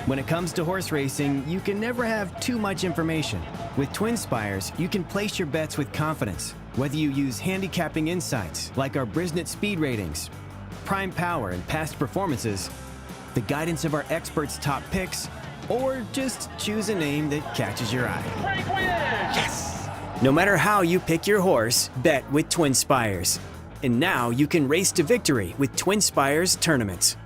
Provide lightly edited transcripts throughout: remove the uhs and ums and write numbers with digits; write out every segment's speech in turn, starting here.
When it comes to horse racing, you can never have too much information. With TwinSpires, you can place your bets with confidence, whether you use handicapping insights like our Brisnet speed ratings, prime power and past performances, the guidance of our experts' top picks, or just choose a name that catches your eye. Yes! No matter how you pick your horse, bet with TwinSpires. And now you can race to victory with TwinSpires tournaments.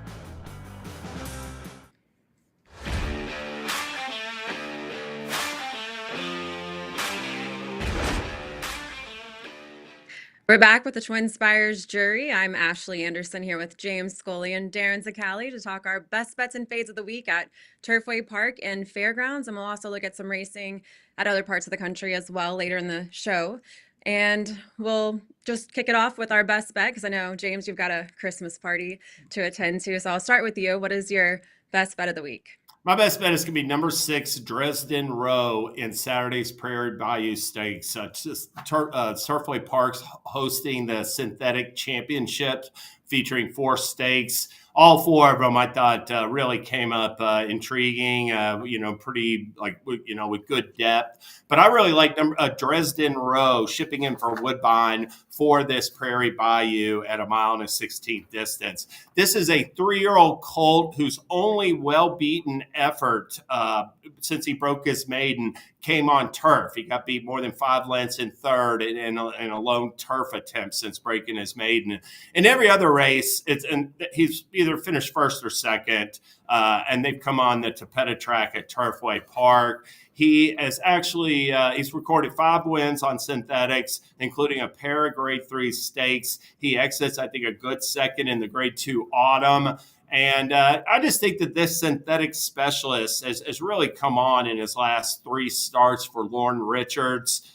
We're back with the TwinSpires jury. I'm Ashley Anderson here with James Scully and Darin Zoccali to talk our best bets and fades of the week at Turfway Park and Fairgrounds. And we'll also look at some racing at other parts of the country as well later in the show. And we'll just kick it off with our best bet because I know, James, you've got a Christmas party to attend to. So I'll start with you. What is your best bet of the week? My best bet is going to be number 6, Dresden Row in Saturday's Prairie Bayou Stakes. Turfway Park's hosting the Synthetic Championship featuring 4 stakes. All 4 of them I thought really came up intriguing, pretty with good depth. But I really like Dresden Row shipping in for Woodbine for this Prairie Bayou at 1.16 miles distance. This is a 3-year-old colt whose only well-beaten effort since he broke his maiden came on turf. He got beat more than 5 lengths in third in a lone turf attempt since breaking his maiden. In every other race, he's either finished first or second, and they've come on the Tapeta track at Turfway Park. He has actually he's recorded 5 wins on synthetics, including a pair of Grade 3 stakes. He exits, I think, a good second in the Grade 2 Autumn. And I just think that this synthetic specialist has really come on in his last 3 starts for Lorne Richards.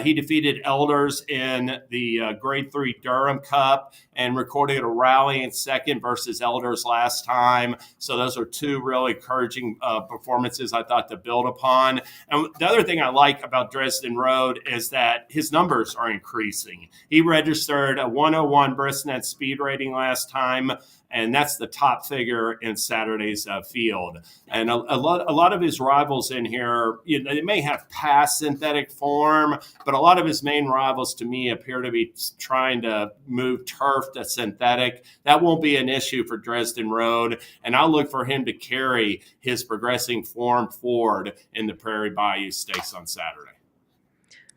He defeated Elders in the Grade 3 Durham Cup and recorded a rally in second versus Elders last time. So those are 2 really encouraging performances I thought to build upon. And the other thing I like about Dresden Road is that his numbers are increasing. He registered a 101 Brisnet speed rating last time, and that's the top figure in Saturday's field. And a lot of his rivals in here, they may have past synthetic form, but a lot of his main rivals to me appear to be trying to move turf to synthetic. That won't be an issue for Dresden Road, and I'll look for him to carry his progressing form forward in the Prairie Bayou Stakes on Saturday.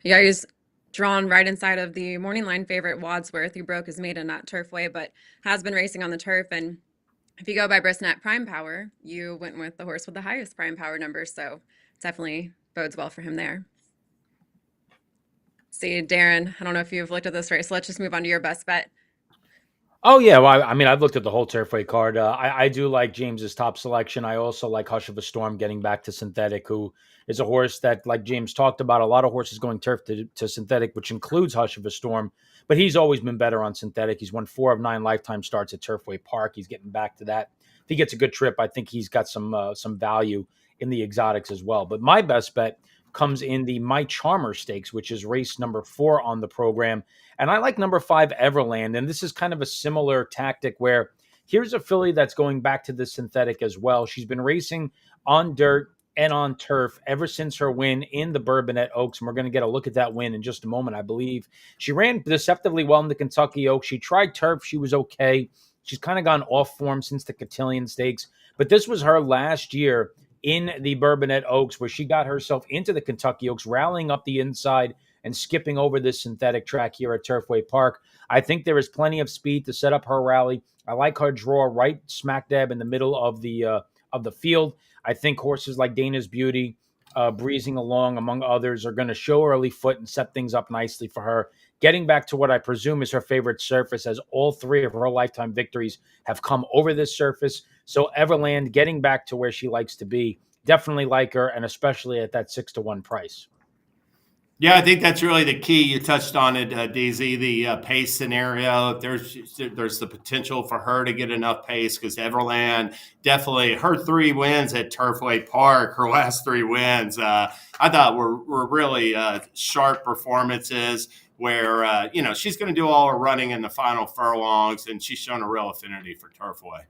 Yeah, he's drawn right inside of the morning line favorite Wadsworth, who broke his maiden at Turfway, but has been racing on the turf. And if you go by Brisnet Prime Power, you went with the horse with the highest Prime Power numbers, so definitely bodes well for him there. See, Darin, I don't know if you've looked at this race, so let's just move on to your best bet. Oh, yeah. Well, I mean, I've looked at the whole Turfway card. I do like James's top selection. I also like Hush of a Storm getting back to synthetic, who is a horse that, like James talked about, a lot of horses going turf to synthetic, which includes Hush of a Storm. But he's always been better on synthetic. He's won 4 of 9 lifetime starts at Turfway Park. He's getting back to that. If he gets a good trip, I think he's got some value in the exotics as well. But my best bet comes in the My Charmer Stakes, which is race number 4 on the program. And I like number 5, Everland. And this is kind of a similar tactic where here's a filly that's going back to the synthetic as well. She's been racing on dirt and on turf ever since her win in the Bourbonnette Oaks. And we're going to get a look at that win in just a moment, I believe. She ran deceptively well in the Kentucky Oaks. She tried turf. She was okay. She's kind of gone off form since the Cotillion Stakes. But this was her last year in the Bourbonnette Oaks, where she got herself into the Kentucky Oaks, rallying up the inside and skipping over this synthetic track here at Turfway Park. I think there is plenty of speed to set up her rally. I like her draw right smack dab in the middle of the field. I think horses like Dana's Beauty, breezing along, among others, are going to show early foot and set things up nicely for her. Getting back to what I presume is her favorite surface, as all 3 of her lifetime victories have come over this surface. So Everland getting back to where she likes to be. Definitely like her, and especially at that 6-1 price. Yeah, I think that's really the key. You touched on it, DZ, the pace scenario. There's the potential for her to get enough pace because Everland, definitely her 3 wins at Turfway Park, her last 3 wins, I thought were really sharp performances where, she's going to do all her running in the final furlongs, and she's shown a real affinity for Turfway.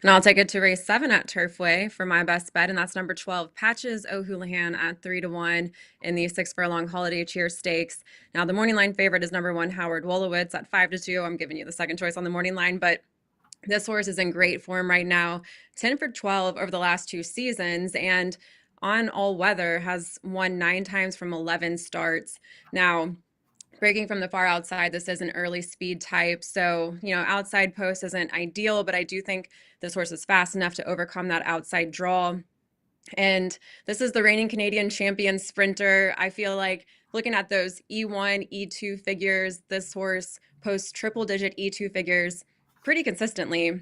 And I'll take it to race 7 at Turfway for my best bet, and that's number 12, Patches O'Houlihan at 3-1 in the 6 furlong Holiday Cheer Stakes. Now, the morning line favorite is number 1, Howard Wolowitz at 5-2. I'm giving you the second choice on the morning line, but this horse is in great form right now. 10 for 12 over the last 2 seasons, and on all weather has won 9 times from 11 starts. Now, breaking from the far outside, this is an early speed type. So, outside post isn't ideal, but I do think this horse is fast enough to overcome that outside draw. And this is the reigning Canadian champion sprinter. I feel like looking at those E1, E2 figures, this horse posts triple digit E2 figures pretty consistently.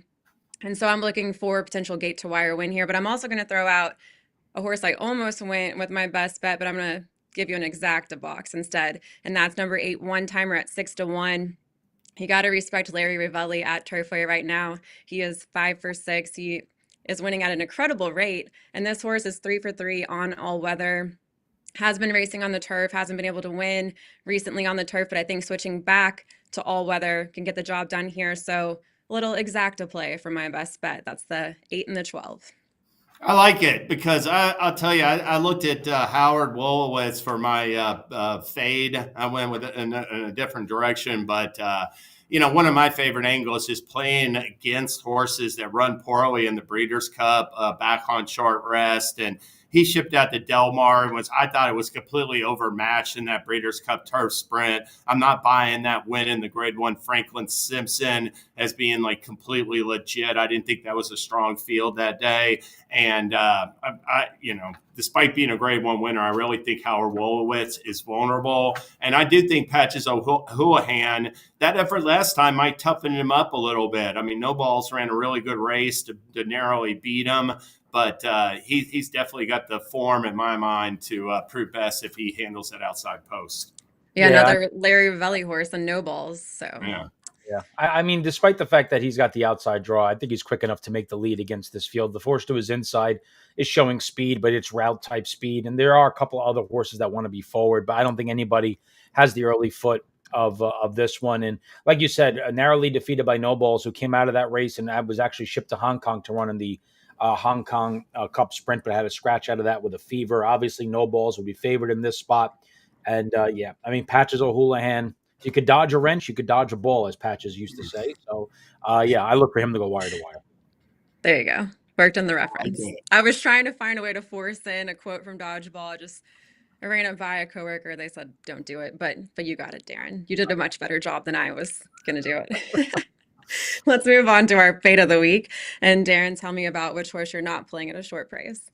And so I'm looking for potential gate to wire win here, but I'm also going to throw out a horse I almost went with my best bet, but I'm going to give you an exacta box instead. And that's number 8, One Timer at 6-1. You got to respect Larry Rivelli at Turfway right now. He is 5 for 6. He is winning at an incredible rate. And this horse is 3 for 3 on all weather. Has been racing on the turf, hasn't been able to win recently on the turf, but I think switching back to all weather can get the job done here. So a little exacta play for my best bet. That's the 8 and the 12. I like it because I'll tell you, I looked at Howard Wolowitz for my fade. I went with it in a different direction, but one of my favorite angles is playing against horses that run poorly in the Breeders' Cup, back on short rest, and he shipped out to Del Mar and I thought it was completely overmatched in that Breeders' Cup turf sprint. I'm not buying that win in the Grade 1 Franklin Simpson as being like completely legit. I didn't think that was a strong field that day. And, despite being a Grade 1 winner, I really think Howard Wolowitz is vulnerable. And I do think Patches O'Houlihan, that effort last time might toughen him up a little bit. I mean, No Balls ran a really good race to narrowly beat him. But he's definitely got the form in my mind to prove best if he handles that outside post. Yeah, another Larry Rivelli horse and No Balls. So yeah. I mean, despite the fact that he's got the outside draw, I think he's quick enough to make the lead against this field. The horse to his inside is showing speed, but it's route type speed. And there are a couple other horses that want to be forward, but I don't think anybody has the early foot of this one. And like you said, narrowly defeated by No Balls, who came out of that race and was actually shipped to Hong Kong to run in the Hong Kong Cup Sprint, but had a scratch out of that with a fever. Obviously, No Balls will be favored in this spot. And Patches O'Houlihan, if you could dodge a wrench, you could dodge a ball, as Patches used to say. So, I look for him to go wire to wire. There you go. Worked on the reference. I was trying to find a way to force in a quote from Dodgeball. I ran it by a coworker. They said, don't do it. But you got it, Darin. You did a much better job than I was going to do it. Let's move on to our fate of the week. And Darin, tell me about which horse you're not playing at a short price.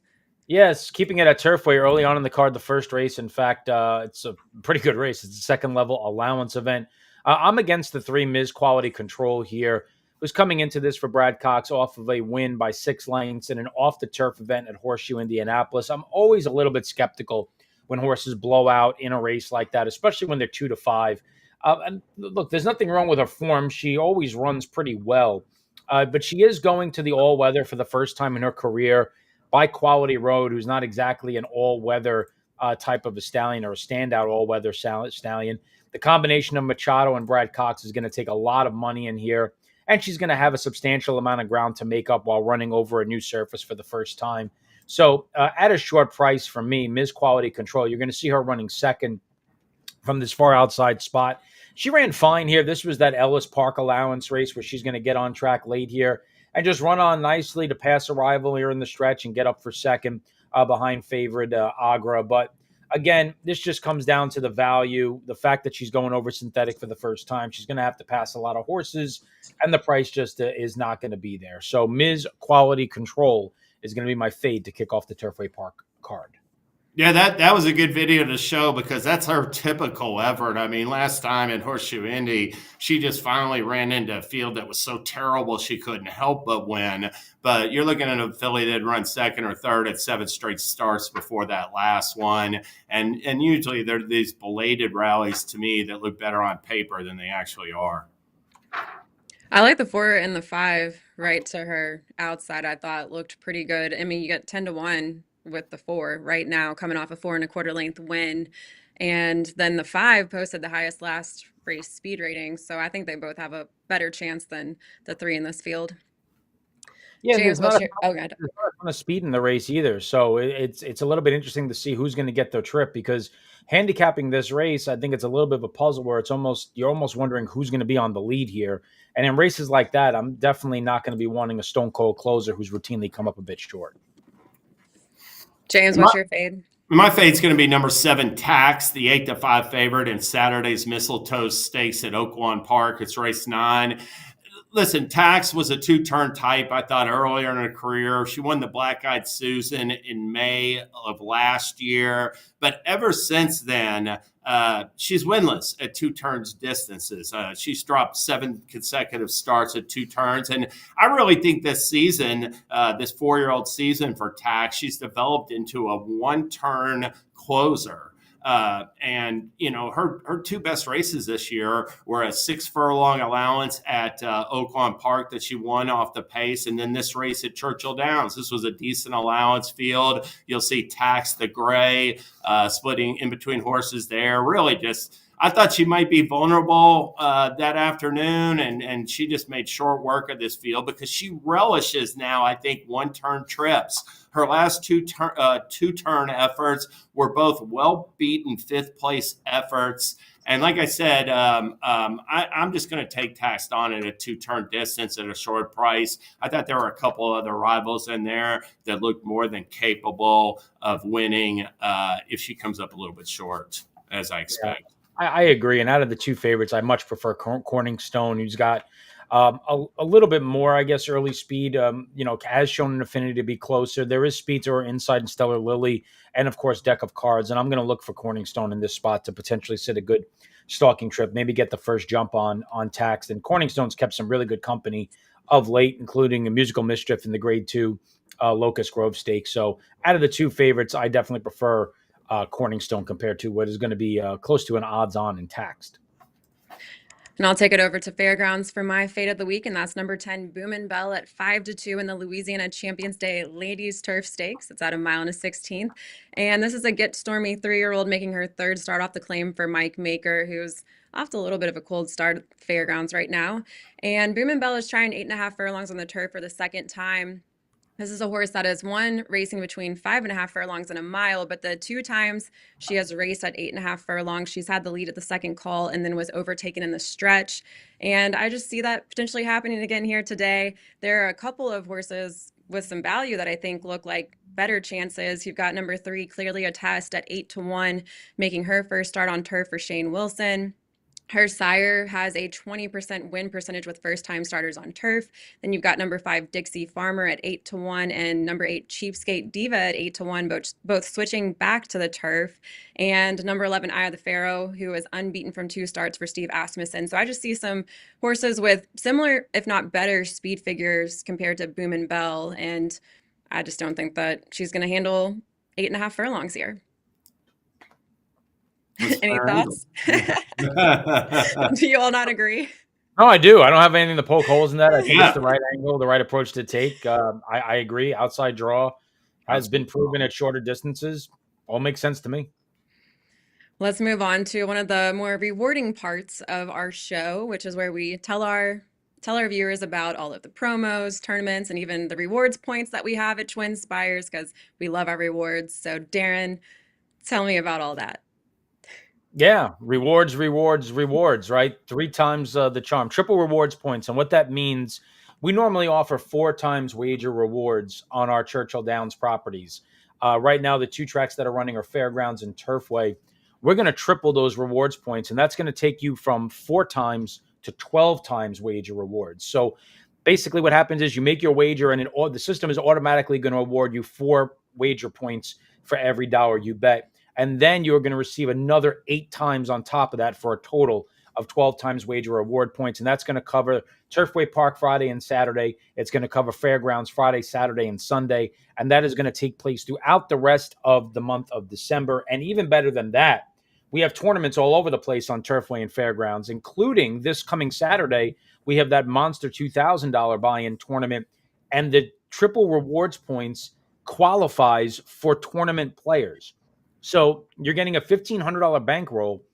Yes, keeping it at Turfway early on in the card, the first race. In fact, it's a pretty good race. It's a second level allowance event. I'm against the 3 Ms. Quality Control here. Was coming into this for Brad Cox off of a win by 6 lengths in an off-the-turf event at Horseshoe, Indianapolis. I'm always a little bit skeptical when horses blow out in a race like that, especially when they're 2-5. And look, there's nothing wrong with her form. She always runs pretty well. But she is going to the all-weather for the first time in her career by Quality Road, who's not exactly an all-weather type of a stallion or a standout all-weather stallion. The combination of Machado and Brad Cox is going to take a lot of money in here, and she's going to have a substantial amount of ground to make up while running over a new surface for the first time. So at a short price for me, Ms. Quality Control, you're going to see her running second from this far outside spot. She ran fine here. This was that Ellis Park allowance race where she's going to get on track late here and just run on nicely to pass a rival here in the stretch and get up for second behind favorite Agra. But again, this just comes down to the value, the fact that she's going over synthetic for the first time. She's going to have to pass a lot of horses, and the price just is not going to be there. So Ms. Quality Control is going to be my fade to kick off the Turfway Park card. Yeah, that was a good video to show because that's her typical effort. I mean, last time at Horseshoe Indy, she just finally ran into a field that was so terrible she couldn't help but win. But you're looking at a filly that run second or third at 7 straight starts before that last one. And usually there are these belated rallies to me that look better on paper than they actually are. I like the 4 and the 5 right to her outside. I thought looked pretty good. I mean, you get 10-1 with the 4 right now, coming off a 4 1/4 length win. And then the 5 posted the highest last race speed rating. So I think they both have a better chance than the 3 in this field. Yeah, and James, what's your? Oh, God. there's not a ton of speed in the race either. So it's a little bit interesting to see who's going to get the trip because handicapping this race, I think it's a little bit of a puzzle where you're almost wondering who's going to be on the lead here. And in races like that, I'm definitely not going to be wanting a stone cold closer who's routinely come up a bit short. James, what's your fade? My fade's going to be number 7, Tax, the 8-5 favorite in Saturday's Mistletoe Stakes at Oaklawn Park. It's race 9. Listen, Tax was a 2-turn type, I thought, earlier in her career. She won the Black Eyed Susan in May of last year. But ever since then, she's winless at 2 turns distances. She's dropped 7 consecutive starts at 2 turns. And I really think this season, this 4-year-old season for Tax, she's developed into a 1-turn closer. And, you know, her 2 best races this year were a 6-furlong allowance at Oaklawn Park that she won off the pace. And then this race at Churchill Downs. This was a decent allowance field. You'll see Tax the Gray splitting in between horses there. Really just, I thought she might be vulnerable that afternoon, and she just made short work of this field because she relishes now, I think, 1-turn trips. Her last 2-turn efforts were both well-beaten 5th-place efforts. And like I said, I'm just going to take Taxed on at a 2-turn distance at a short price. I thought there were a couple other rivals in there that looked more than capable of winning if she comes up a little bit short, as I expect. Yeah. I agree. And out of the 2 favorites, I much prefer Corningstone, who's got a little bit more, I guess, early speed, has shown an affinity to be closer. There is speed to her inside and Stellar Lily, and of course, Deck of Cards. And I'm going to look for Corningstone in this spot to potentially sit a good stalking trip, maybe get the first jump on Taxed. And Corningstone's kept some really good company of late, including a Musical Mischief in the Grade 2 Locust Grove Stakes. So out of the 2 favorites, I definitely prefer Corningstone compared to what is going to be close to an odds-on and Taxed. And I'll take it over to Fairgrounds for my fate of the week, and that's number 10, Boom and Bell at 5-2 in the Louisiana Champions Day Ladies Turf Stakes. It's at a mile and a 16th. And this is a Get Stormy 3-year-old making her 3rd start off the claim for Mike Maker, who's off to a little bit of a cold start at Fairgrounds right now. And Boom and Bell is trying 8.5 furlongs on the turf for the 2nd time. This is a horse that has won racing between 5.5 furlongs and a mile, but the 2 times she has raced at 8.5 furlongs, she's had the lead at the 2nd call and then was overtaken in the stretch. And I just see that potentially happening again here today. There are a couple of horses with some value that I think look like better chances. You've got number 3, Clearly a Test at 8-1, making her first start on turf for Shane Wilson. Her sire has a 20% win percentage with first-time starters on turf. Then you've got number 5, Dixie Farmer at 8-1, and number 8, Cheapskate Diva at 8-1, both switching back to the turf. And number 11, Eye of the Pharaoh, who is unbeaten from 2 starts for Steve Asmussen. So I just see some horses with similar, if not better, speed figures compared to Boom and Bell. And I just don't think that she's going to handle 8.5 furlongs here. Any thoughts? Do you all not agree? No, I do. I don't have anything to poke holes in that. I think it's the right angle, the right approach to take. I agree. Outside draw has been proven at shorter distances. All makes sense to me. Let's move on to one of the more rewarding parts of our show, which is where we tell our viewers about all of the promos, tournaments, and even the rewards points that we have at TwinSpires because we love our rewards. So, Darin, tell me about all that. Yeah, rewards, right? 3 times the charm, triple rewards points. And what that means, we normally offer 4 times wager rewards on our Churchill Downs properties. Right now, the 2 tracks that are running are Fairgrounds and Turfway. We're going to triple those rewards points, and that's going to take you from 4 times to 12 times wager rewards. So basically what happens is you make your wager, and the system is automatically going to award you 4 wager points for every dollar you bet. And then you're going to receive another 8 times on top of that for a total of 12 times wager reward points. And that's going to cover Turfway Park Friday and Saturday. It's going to cover Fairgrounds Friday, Saturday, and Sunday. And that is going to take place throughout the rest of the month of December. And even better than that, we have tournaments all over the place on Turfway and Fairgrounds, including this coming Saturday. We have that Monster $2,000 buy-in tournament. And the triple rewards points qualifies for tournament players. So you're getting a $1,500 bankroll,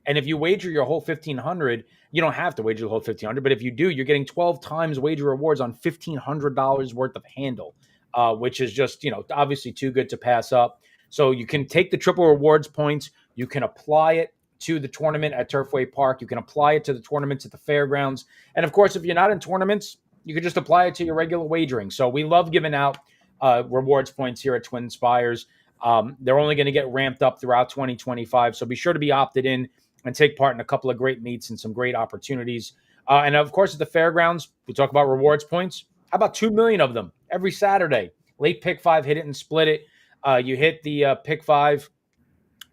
And if you wager your whole 1,500, you don't have to wager the whole 1,500, but if you do, you're getting 12 times wager rewards on $1,500 worth of handle, which is just, obviously too good to pass up. So you can take the triple rewards points, you can apply it to the tournament at Turfway Park, you can apply it to the tournaments at the fairgrounds, and of course, if you're not in tournaments, you can just apply it to your regular wagering. So we love giving out rewards points here at TwinSpires. They're only going to get ramped up throughout 2025. So be sure to be opted in and take part in a couple of great meets and some great opportunities. And of course, at the fairgrounds, we talk about rewards points. How about 2 million of them every Saturday? Late pick 5, hit it and split it. You hit the pick 5,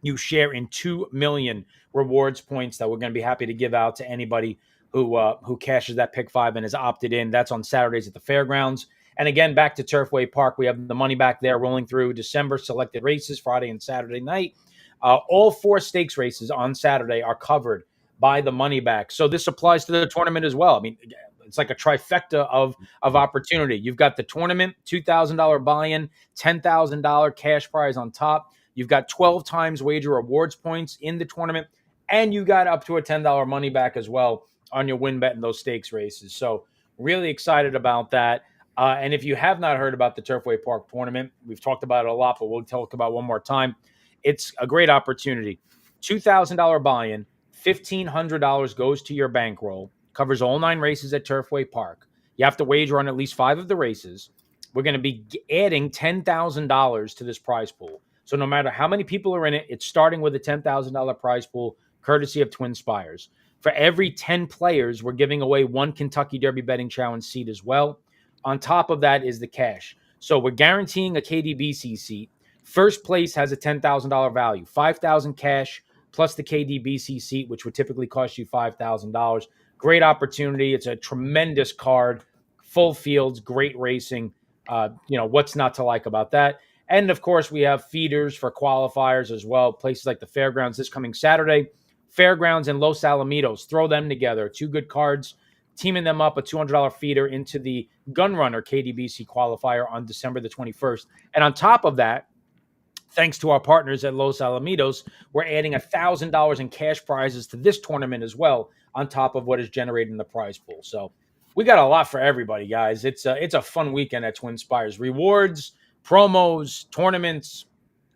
you share in 2 million rewards points that we're going to be happy to give out to anybody who cashes that pick 5 and is opted in. That's on Saturdays at the fairgrounds. And again, back to Turfway Park, we have the money back there rolling through December selected races Friday and Saturday night. All 4 stakes races on Saturday are covered by the money back. So this applies to the tournament as well. I mean, it's like a trifecta of opportunity. You've got the tournament, $2,000 buy-in, $10,000 cash prize on top. You've got 12 times wager rewards points in the tournament, and you got up to a $10 money back as well on your win bet in those stakes races. So really excited about that. And if you have not heard about the Turfway Park tournament, we've talked about it a lot, but we'll talk about it one more time. It's a great opportunity. $2,000 buy-in, $1,500 goes to your bankroll, covers all 9 races at Turfway Park. You have to wager on at least 5 of the races. We're going to be adding $10,000 to this prize pool. So no matter how many people are in it, it's starting with a $10,000 prize pool, courtesy of TwinSpires. For every 10 players, we're giving away 1 Kentucky Derby Betting Challenge seat as well. On top of that is the cash. So we're guaranteeing a KDBC seat. First place has a $10,000 value, $5,000 cash plus the KDBC seat, which would typically cost you $5,000. Great opportunity. It's a tremendous card, full fields, great racing. What's not to like about that? And of course, we have feeders for qualifiers as well. Places like the fairgrounds this coming Saturday, fairgrounds and Los Alamitos. Throw them together. 2 good cards. Teaming them up, a $200 feeder into the Gunrunner KDBC qualifier on December the 21st. And on top of that, thanks to our partners at Los Alamitos, we're adding $1,000 in cash prizes to this tournament as well, on top of what is generated in the prize pool. So we got a lot for everybody, guys. It's a fun weekend at TwinSpires. Rewards, promos, tournaments,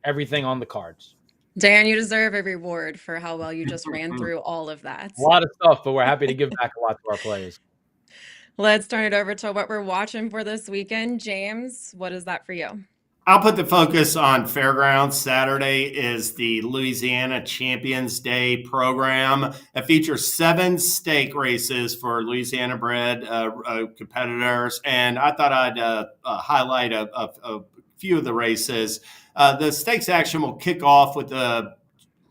everything on the cards. Dan, you deserve a reward for how well you just ran through all of that. A lot of stuff, but we're happy to give back a lot to our players. Let's turn it over to what we're watching for this weekend. James, what is that for you? I'll put the focus on fairgrounds. Saturday is the Louisiana Champions Day program. It features 7 stake races for Louisiana bred competitors. And I thought I'd highlight a few of the races. The stakes action will kick off with the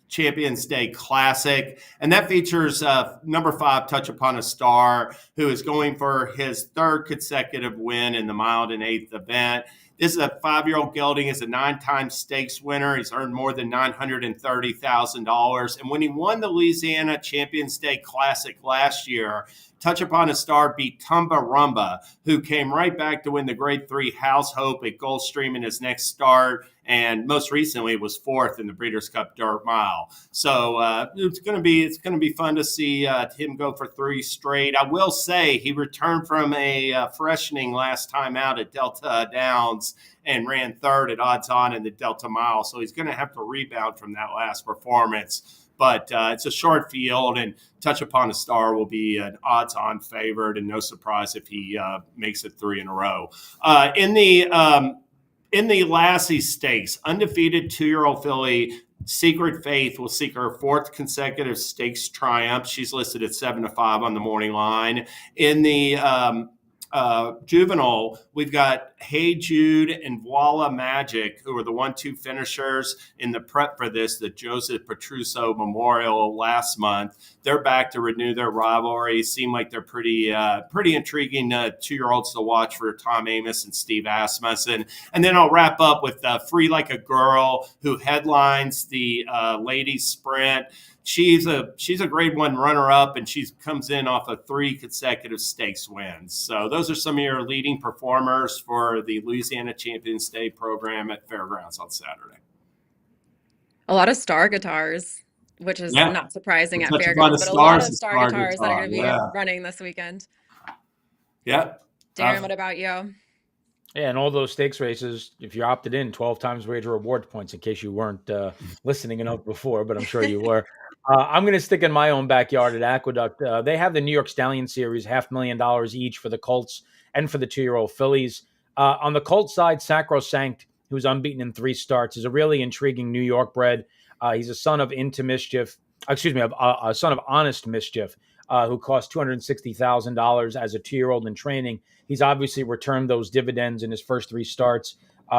Champions Day Classic, and that features number 5, Touch Upon a Star, who is going for his 3rd consecutive win in the mile and 1/8 event. This is a 5-year-old gelding. Is a 9-time stakes winner. He's earned more than $930,000. And when he won the Louisiana Champions Day Classic last year, Touch Upon a Star beat Tumba Rumba, who came right back to win the Grade 3 House Hope at Gulfstream in his next start, and most recently was 4th in the Breeders' Cup Dirt Mile. So it's going to be fun to see him go for 3 straight. I will say he returned from a freshening last time out at Delta Downs and ran 3rd at odds on in the Delta Mile, so he's going to have to rebound from that last performance. But it's a short field, and Touch Upon a Star will be an odds-on favorite, and no surprise if he makes it 3 in a row. In the Lassie Stakes, undefeated 2-year-old filly Secret Faith will seek her 4th consecutive stakes triumph. She's listed at 7-5 on the morning line. In the juvenile, we've got Hey Jude and Voila Magic, who are the 1-2 finishers in the prep for this, the Joseph Petruso Memorial last month. They're back to renew their rivalry. Seem like they're pretty intriguing 2-year-olds to watch for Tom Amos and Steve Asmussen. And then I'll wrap up with Free Like a Girl, who headlines the ladies sprint. She's a Grade 1 runner-up, and she comes in off of 3 consecutive stakes wins. So those are some of your leading performers for the Louisiana Champions Day program at Fairgrounds on Saturday. A lot of star guitars. which is Yeah. not surprising at Touch upon Fairgrounds, the but a lot stars of is star hard to guitars that are talk. going to be Yeah. running this weekend. Yeah. Darin, what about you? Yeah, and all those stakes races, if you opted in, 12 times wager reward points, in case you weren't listening enough before, but I'm sure you were. I'm going to stick in my own backyard at Aqueduct. They have the New York Stallion Series, $500,000 each for the Colts and for the 2-year-old fillies. On the Colts side, Sacrosanct, who's unbeaten in 3 starts, is a really intriguing New York bred. He's a son of Into Mischief, a son of Honest Mischief, who cost $260,000 as a 2-year-old in training. He's obviously returned those dividends in his first 3 starts.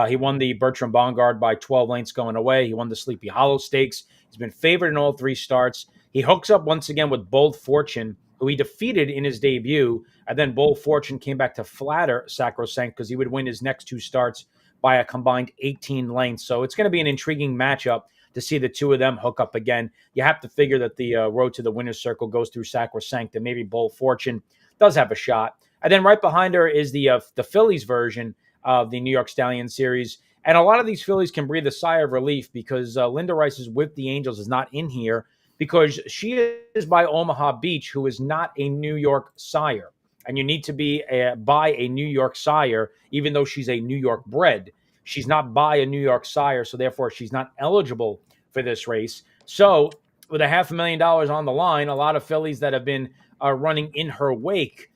He won the Bertram Bongard by 12 lengths going away. He won the Sleepy Hollow Stakes. He's been favored in all 3 starts. He hooks up once again with Bold Fortune, who he defeated in his debut. And then Bold Fortune came back to flatter Sacrosanct because he would win his next 2 starts by a combined 18 lengths. So it's going to be an intriguing matchup to see the 2 of them hook up again. You have to figure that the road to the winner's circle goes through Sacrosanct, and maybe Bold Fortune does have a shot. And then right behind her is the fillies version of the New York Stallion Series. And a lot of these fillies can breathe a sigh of relief because Linda Rice's Whip the Angels is not in here because she is by Omaha Beach, who is not a New York sire. And you need to be by a New York sire, even though she's a New York bred. She's not by a New York sire, so therefore she's not eligible for this race. So with $500,000 on the line, a lot of fillies that have been running in her wake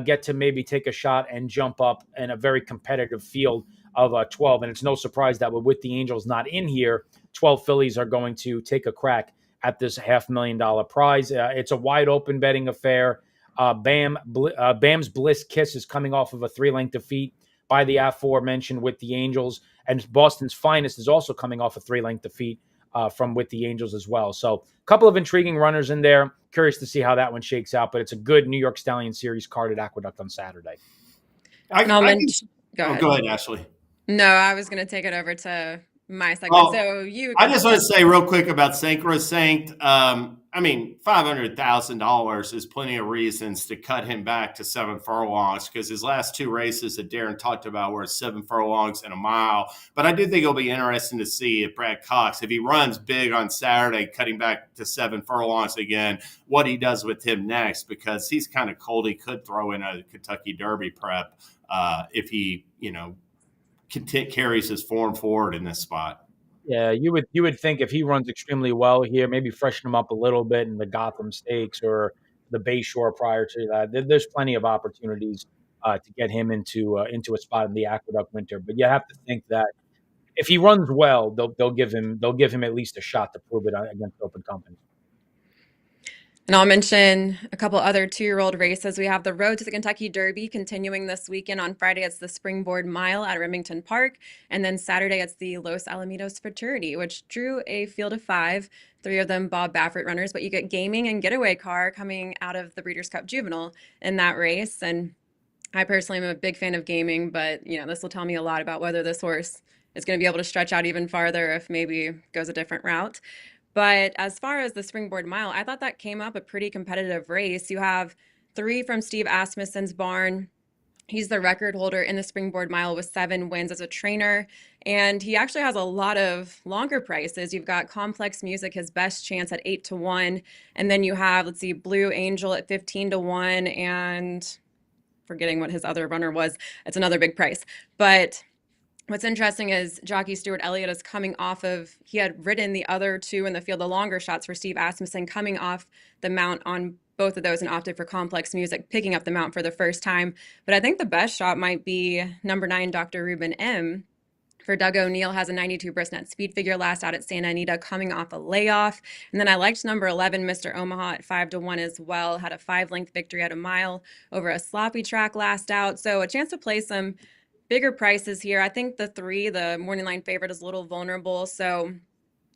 get to maybe take a shot and jump up in a very competitive field of 12. And it's no surprise that with the Angels not in here, 12 fillies are going to take a crack at this $500,000 prize. It's a wide open betting affair. Bam's Bliss Kiss is coming off of a 3-length defeat by the aforementioned With the Angels. And Boston's Finest is also coming off a 3-length defeat from With the Angels as well. So a couple of intriguing runners in there. Curious to see how that one shakes out, but it's a good New York Stallion Series card at Aqueduct on Saturday. Go ahead. Go ahead, Ashley. No, I was going to take it over to my segment. Oh, So I just want to say real quick about Sacrosanct. $500,000 is plenty of reasons to cut him back to 7 furlongs because his last 2 races that Darin talked about were 7 furlongs and a mile. But I do think it'll be interesting to see if Brad Cox, if he runs big on Saturday, cutting back to 7 furlongs again, what he does with him next because he's kind of cold. He could throw in a Kentucky Derby prep if he, carries his form forward in this spot. Yeah, you would think if he runs extremely well here, maybe freshen him up a little bit in the Gotham Stakes or the Bayshore prior to that. There's plenty of opportunities to get him into a spot in the Aqueduct Winter. But you have to think that if he runs well, they'll give him at least a shot to prove it against open company. And I'll mention a couple other 2-year-old races. We have the Road to the Kentucky Derby continuing this weekend. On Friday, it's the Springboard Mile at Remington Park. And then Saturday, it's the Los Alamitos Futurity, which drew a field of 5, 3 of them Bob Baffert runners. But you get Gaming and Getaway Car coming out of the Breeders' Cup Juvenile in that race. And I personally am a big fan of Gaming, but this will tell me a lot about whether this horse is going to be able to stretch out even farther if maybe goes a different route. But as far as the Springboard Mile, I thought that came up a pretty competitive race. You have 3 from Steve Asmussen's barn. He's the record holder in the Springboard Mile with 7 wins as a trainer. And he actually has a lot of longer prices. You've got Complex Music, his best chance at 8-1. And then you have, Blue Angel at 15-1. And forgetting what his other runner was. It's another big price. But what's interesting is jockey Stuart Elliott is coming off of, he had ridden the other 2 in the field, the longer shots for Steve Asmussen, coming off the mount on both of those and opted for Complex Music, picking up the mount for the first time. But I think the best shot might be number 9, Dr. Ruben M. For Doug O'Neill, has a 92 Brisnet speed figure last out at Santa Anita, coming off a layoff. And then I liked number 11, Mr. Omaha, at 5-1 as well. Had a 5-length victory at a mile over a sloppy track last out. So a chance to play some bigger prices here. I think the 3, the morning line favorite, is a little vulnerable, so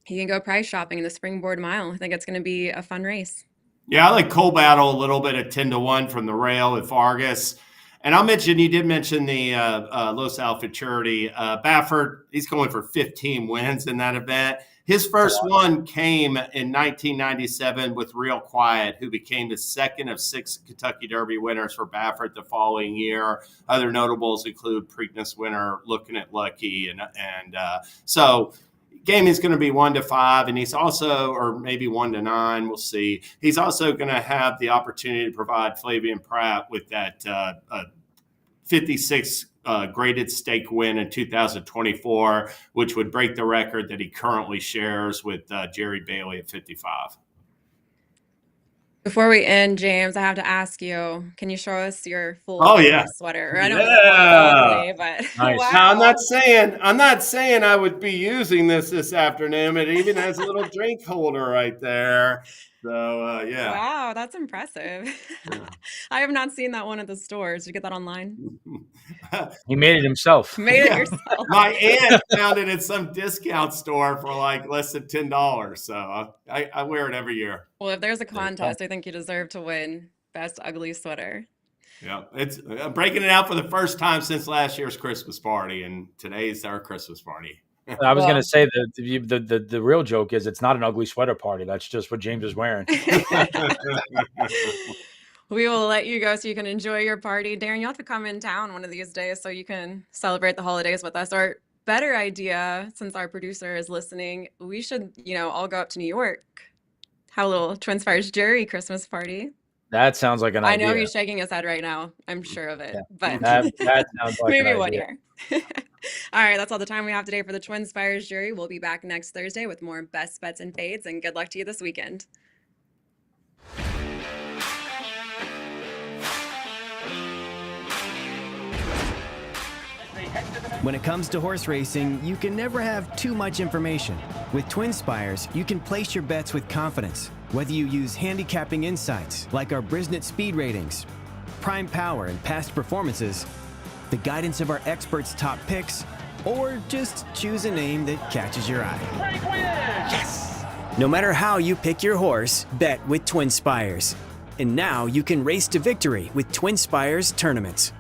you can go price shopping in the Springboard Mile. I think it's going to be a fun race. Yeah, I like Coal Battle a little bit at 10-1 from the rail at Fargus. And you did mention the Los Al Futurity. Baffert, he's going for 15 wins in that event. His first one came in 1997 with Real Quiet, who became the second of 6 Kentucky Derby winners for Baffert the following year. Other notables include Preakness winner Looking at Lucky. So game is going to be 1-5, and he's also, or maybe 1-9, we'll see. He's also going to have the opportunity to provide Flavian Pratt with that 56 graded stake win in 2024, which would break the record that he currently shares with Jerry Bailey at 55. Before we end, James, I have to ask you, can you show us your full sweater? I know it's ugly, but Nice. wow. Now, I'm not saying I would be using this afternoon. It even has a little drink holder right there. So, yeah. Wow, that's impressive. Yeah. I have not seen that one at the stores. Did you get that online? He made it himself. Made it yourself. My aunt found it at some discount store for like less than $10. So I wear it every year. Well, if there's a contest, I think you deserve to win Best Ugly Sweater. Yeah, I'm breaking it out for the first time since last year's Christmas party, and today's our Christmas party. I was going to say that the real joke is it's not an ugly sweater party. That's just what James is wearing. We will let you go so you can enjoy your party. Darin, you'll have to come in town one of these days so you can celebrate the holidays with us. Or better idea, since our producer is listening, we should, all go up to New York. Have a little TwinSpires Jury Christmas party. That sounds like an idea. I know he's shaking his head right now. I'm sure of it. Yeah. But that sounds like maybe an one idea. year. All right, that's all the time we have today for the TwinSpires Jury. We'll be back next Thursday with more best bets and fades, and good luck to you this weekend. When it comes to horse racing, you can never have too much information. With TwinSpires, you can place your bets with confidence, whether you use handicapping insights like our Brisnet speed ratings, prime power and past performances, the guidance of our experts' top picks, or just choose a name that catches your eye. Yes! No matter how you pick your horse, bet with TwinSpires. And now you can race to victory with TwinSpires tournaments.